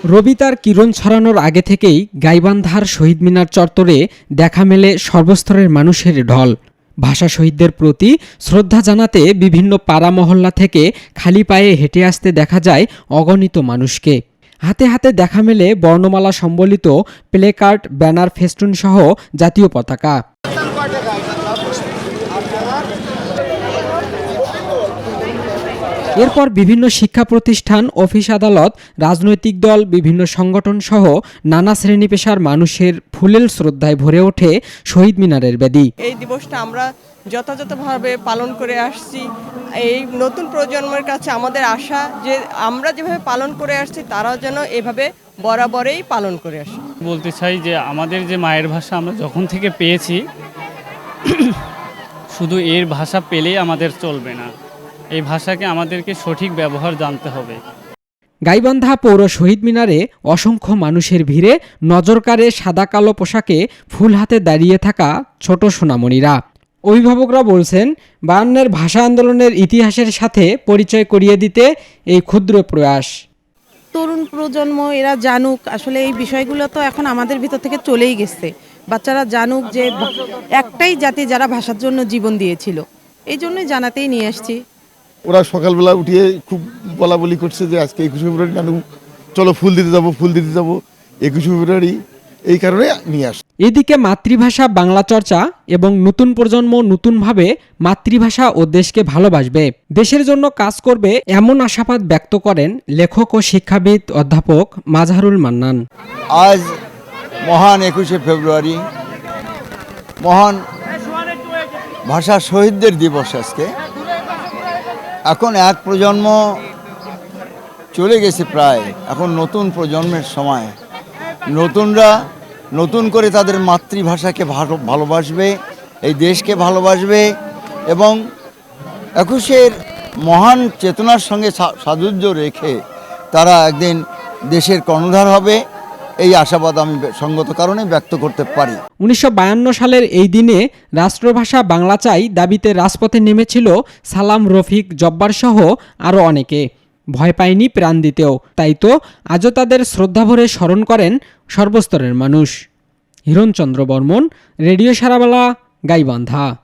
রবি তার কিরণ ছড়ানোর আগে থেকেই গাইবান্ধার শহীদ মিনার চত্বরে দেখা মেলে সর্বস্তরের মানুষের ঢল। ভাষা শহীদদের প্রতি শ্রদ্ধা জানাতে বিভিন্ন পাড়া মহল্লা থেকে খালি পায়ে হেঁটে আসতে দেখা যায় অগণিত মানুষকে। হাতে হাতে দেখা মেলে বর্ণমালা সম্বলিত প্লেকার্ড, ব্যানার, ফেস্টুন সহ জাতীয় পতাকা। এরপর বিভিন্ন শিক্ষা প্রতিষ্ঠান, অফিস আদালত, রাজনৈতিক দল, বিভিন্ন সংগঠন সহ নানা শ্রেণী পেশার মানুষের ফুলেল শ্রদ্ধায় ভরে ওঠে শহীদ মিনারের বেদি। এই দিবসটা আমরা যথাযথভাবে পালন করে আসছি। এই নতুন প্রজন্মের কাছে আমাদের আশা যে আমরা যেভাবে পালন করে আসছি তারাও যেন এভাবে বরাবরই পালন করে আসে। বলতে চাই যে আমাদের যে মায়ের ভাষা আমরা যখন থেকে পেয়েছি, শুধু এর ভাষা পেলেই আমাদের চলবে না, এই ভাষাকে আমাদেরকে সঠিক ব্যবহার জানতে হবে। গাইবান্ধা পৌর শহীদ মিনারে অসংখ্য মানুষের ভিড়ে নজর কাড়ে সাদা কালো পোশাকে ফুল হাতে দাঁড়িয়ে থাকা ছোট সোনামণিরা। অভিভাবকরা বলছেন, 52-এর ভাষা আন্দোলনের ইতিহাসের সাথে পরিচয় করিয়ে দিতে এই ক্ষুদ্র প্রয়াস। তরুণ প্রজন্ম এরা জানুক, আসলে এই বিষয়গুলো তো এখন আমাদের ভিতর থেকে চলেই গেছে। বাচ্চারা জানুক যে একটাই জাতি যারা ভাষার জন্য জীবন দিয়েছিল, এই জন্যই জানাতেই নিয়ে আসছি। ওরা সকালবেলা উঠিয়ে খুব বলা বলি করছে যে আজকে 21শে ফেব্রুয়ারি নানু, চলো ফুল দিতে যাবো 21শে ফেব্রুয়ারি, এই কারণে নিয়ে আস। এদিকে মাতৃভাষা বাংলা চর্চা এবং নতুন প্রজন্ম নতুনভাবে মাতৃভাষা ও দেশকে ভালোবাসবে, দেশের জন্য কাজ করবে, এমন আশাবাদ ব্যক্ত করেন লেখক ও শিক্ষাবিদ অধ্যাপক মাজহারুল মান্নান। আজ মহান 21শে ফেব্রুয়ারি, মহান ভাষা শহীদদের দিবস। আজকে এখন এক প্রজন্ম চলে গেছে প্রায়, এখন নতুন প্রজন্মের সময়। নতুনরা নতুন করে তাদের মাতৃভাষাকে ভালোবাসবে, এই দেশকে ভালোবাসবে এবং 21শের মহান চেতনার সঙ্গে সাযুজ্য রেখে তারা একদিন দেশের কর্ণধার হবে, এই আশাবাদ আমি সঙ্গত কারণে ব্যক্ত করতে পারি। 1952 সালের এই দিনে রাষ্ট্রভাষা বাংলা চাই দাবিতে রাজপথে নেমেছিল সালাম, রফিক, জব্বার সহ আরও অনেকে। ভয় পায়নি প্রাণ দিতেও, তাই তো আজও তাদের শ্রদ্ধাভরে স্মরণ করেন সর্বস্তরের মানুষ। হিরণচন্দ্র বর্মন, রেডিও সারাবালা, গাইবান্ধা।